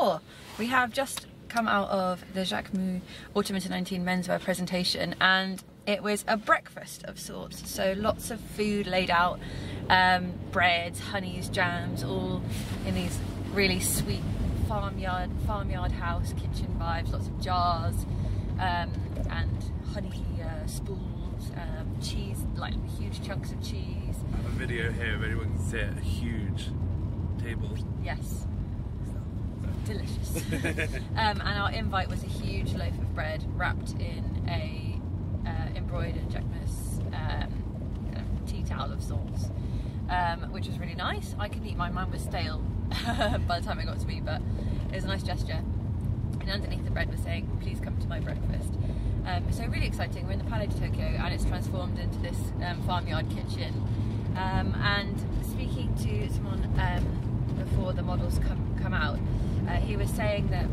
brochure. We have just come out of the Jacquemus Autumn Winter 19 menswear presentation, and it was a breakfast of sorts. So lots of food laid out, breads, honeys, jams, all in these really sweet farmyard house kitchen vibes. Lots of jars and honey spools, cheese, like huge chunks of cheese. I have a video here if anyone can see it. A huge table. Yes. Delicious. And our invite was a huge loaf of bread wrapped in a embroidered Jacquemus tea towel of sorts, which was really nice. I could eat mine. Mine was stale by the time it got to me, but it was a nice gesture. And underneath the bread was saying, "Please come to my breakfast." So really exciting. We're in the Palais de Tokyo, and it's transformed into this farmyard kitchen. And speaking to someone before the models come out, he was saying that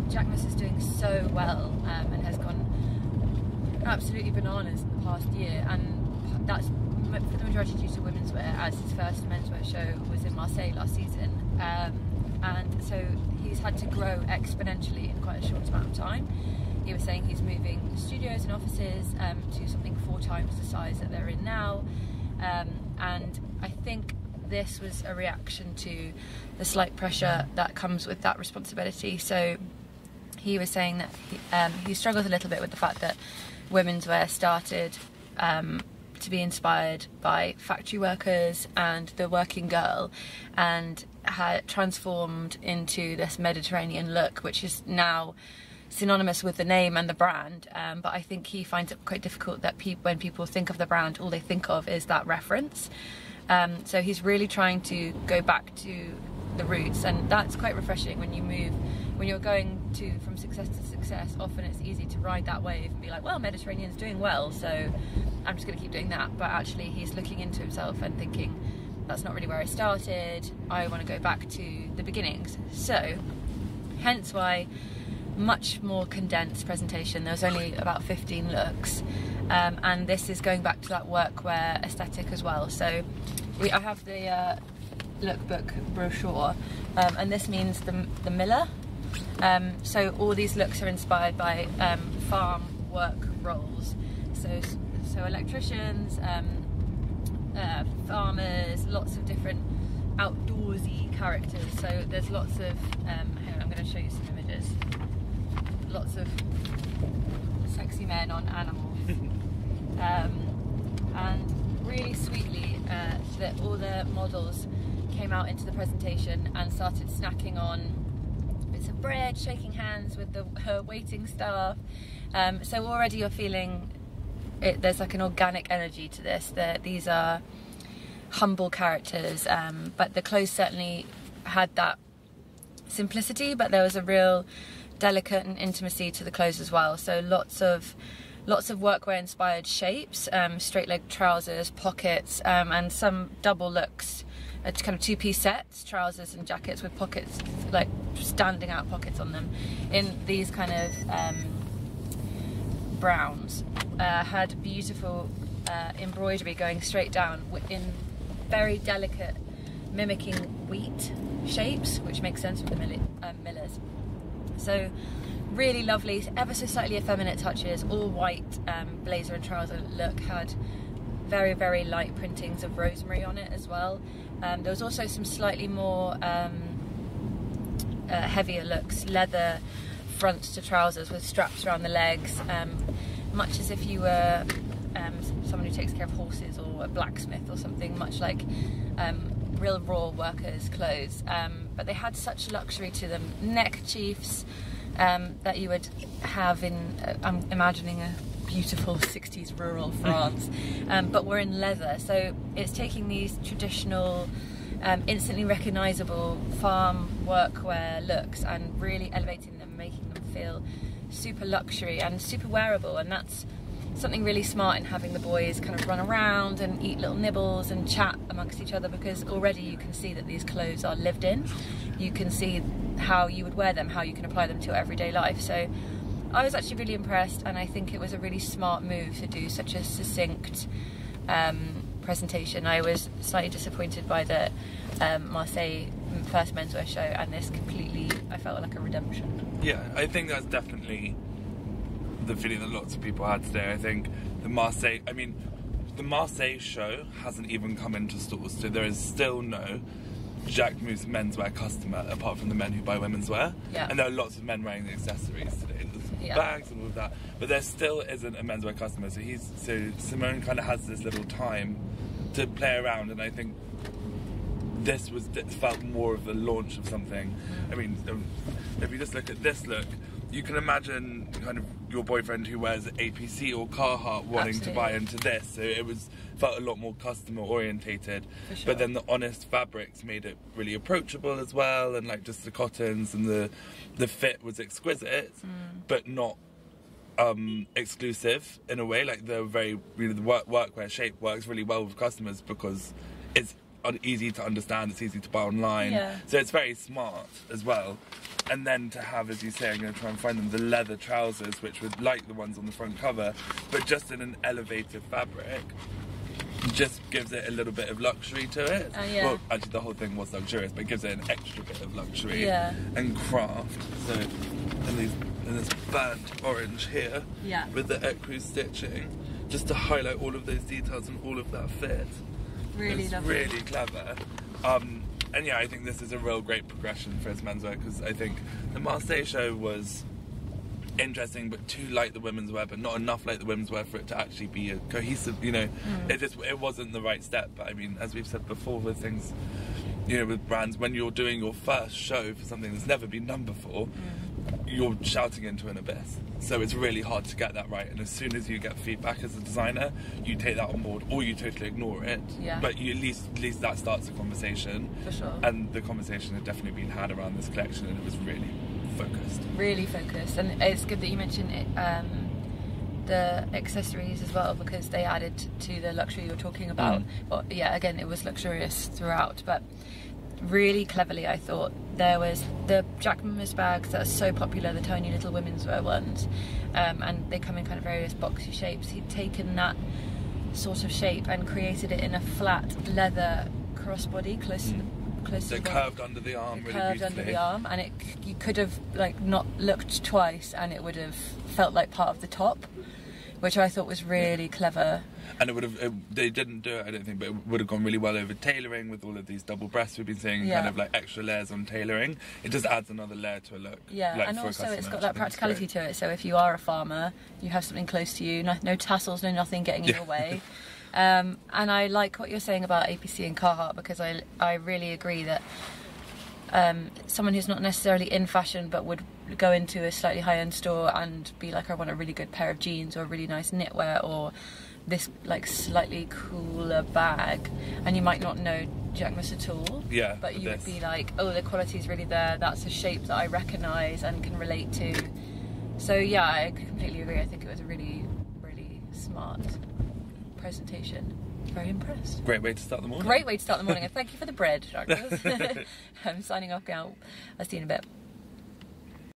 Jacquemus is doing so well and has gone absolutely bananas in the past year, and that's for the majority due to women's wear, as his first menswear show was in Marseille last season, and so he's had to grow exponentially in quite a short amount of time. He was saying he's moving studios and offices to something 4 times the size that they're in now, and I think this was a reaction to the slight pressure that comes with that responsibility. So he was saying that he struggles a little bit with the fact that women's wear started to be inspired by factory workers and the working girl, and had transformed into this Mediterranean look, which is now synonymous with the name and the brand, but I think he finds it quite difficult that when people think of the brand, all they think of is that reference. So he's really trying to go back to the roots, and that's quite refreshing when you move, when you're going from success to success. Often it's easy to ride that wave and be like, well, Mediterranean's doing well, so I'm just going to keep doing that. But actually he's looking into himself and thinking, that's not really where I started, I want to go back to the beginnings. So hence why much more condensed presentation. There was only about 15 looks, and this is going back to that workwear aesthetic as well. So I have the lookbook brochure, and this means the miller. So all these looks are inspired by farm work roles. So electricians, farmers, lots of different outdoorsy characters. So there's lots of here, I'm going to show you some images. Lots of sexy men on animals, and really sweetly that all the models came out into the presentation and started snacking on bits of bread, shaking hands with her waiting staff. So already you're feeling there's like an organic energy to this. These are humble characters, but the clothes certainly had that simplicity, but there was a real delicate and intimacy to the clothes as well. So lots of workwear inspired shapes, straight leg trousers, pockets, and some double looks, kind of 2-piece sets, trousers and jackets with pockets, like standing out pockets on them, in these kind of browns. Had beautiful embroidery going straight down in very delicate, mimicking wheat shapes, which makes sense with the millers. So really lovely, ever so slightly effeminate touches. All white blazer and trouser look had very, very light printings of rosemary on it as well. There was also some slightly more heavier looks, leather fronts to trousers with straps around the legs, much as if you were someone who takes care of horses or a blacksmith or something, much like real raw workers' clothes. But they had such luxury to them. Neckerchiefs that you would have in, I'm imagining a beautiful 60s rural France, but we're in leather. So it's taking these traditional, instantly recognisable farm workwear looks and really elevating them, making them feel super luxury and super wearable. And that's something really smart in having the boys kind of run around and eat little nibbles and chat amongst each other, because already you can see that these clothes are lived in. You can see how you would wear them, how you can apply them to your everyday life. So I was actually really impressed, and I think it was a really smart move to do such a succinct presentation. I was slightly disappointed by the Marseille first menswear show, and this completely, I felt like a redemption. Yeah, I think that's definitely the feeling that lots of people had today. I think the Marseille show hasn't even come into stores, so there is still no Jacquemus menswear customer apart from the men who buy women's wear. Yeah. And there are lots of men wearing the accessories today, the bags and all of that, but there still isn't a menswear customer. So Simone kind of has this little time to play around, and I think this felt more of the launch of something. I mean, if you just look at this look, you can imagine kind of your boyfriend who wears APC or Carhartt wanting to buy into this. So it felt a lot more customer orientated. For sure. But then the honest fabrics made it really approachable as well, and like just the cottons and the fit was exquisite, but not exclusive in a way. Like the workwear shape works really well with customers because it's easy to understand, it's easy to buy online, so it's very smart as well. And then to have, as you say, I'm going to try and find them, the leather trousers, which were like the ones on the front cover, but just in an elevated fabric, just gives it a little bit of luxury to it. Well, actually the whole thing was luxurious, but it gives it an extra bit of luxury and craft. So in this burnt orange here, with the ecru stitching, just to highlight all of those details and all of that fit. Really it's lovely. Really clever. And yeah, I think this is a real great progression for his menswear, because I think the Marseille show was interesting but too like the women's wear, but not enough like the women's wear for it to actually be a cohesive, you know, it wasn't the right step. But I mean, as we've said before with things, you know, with brands, when you're doing your first show for something that's never been done before, you're shouting into an abyss. So it's really hard to get that right, and as soon as you get feedback as a designer, you take that on board or you totally ignore it. But you at least that starts a conversation. For sure. And the conversation had definitely been had around this collection, and it was really focused. Really focused. And it's good that you mentioned it, the accessories as well, because they added to the luxury you're talking about. Well, yeah, again, it was luxurious throughout, but really cleverly, I thought, there was the Jacquemus bags that are so popular, the tiny little women's wear ones, and they come in kind of various boxy shapes. He'd taken that sort of shape and created it in a flat leather crossbody close to the curved under the arm, really curved under the arm, and you could have like not looked twice and it would have felt like part of the top, which I thought was really clever. And it would have, they didn't do it, I don't think, but it would have gone really well over tailoring with all of these double breasts we've been seeing, kind of like extra layers on tailoring. It just adds another layer to a look. Yeah, like, and for also it's got a that practicality to it. So if you are a farmer, you have something close to you, no tassels, no nothing getting in your way. And I like what you're saying about APC and Carhartt, because I really agree that someone who's not necessarily in fashion but would go into a slightly high-end store and be like, I want a really good pair of jeans or a really nice knitwear or this like slightly cooler bag, and you might not know Jacquemus at all, but you would be like, oh, the quality is really there, that's a shape that I recognise and can relate to. So yeah, I completely agree. I think it was a really, really smart presentation. Very impressed. Great way to start the morning. Great way to start the morning, and thank you for the bread, Jacquemus. I'm signing off now. I'll see you in a bit.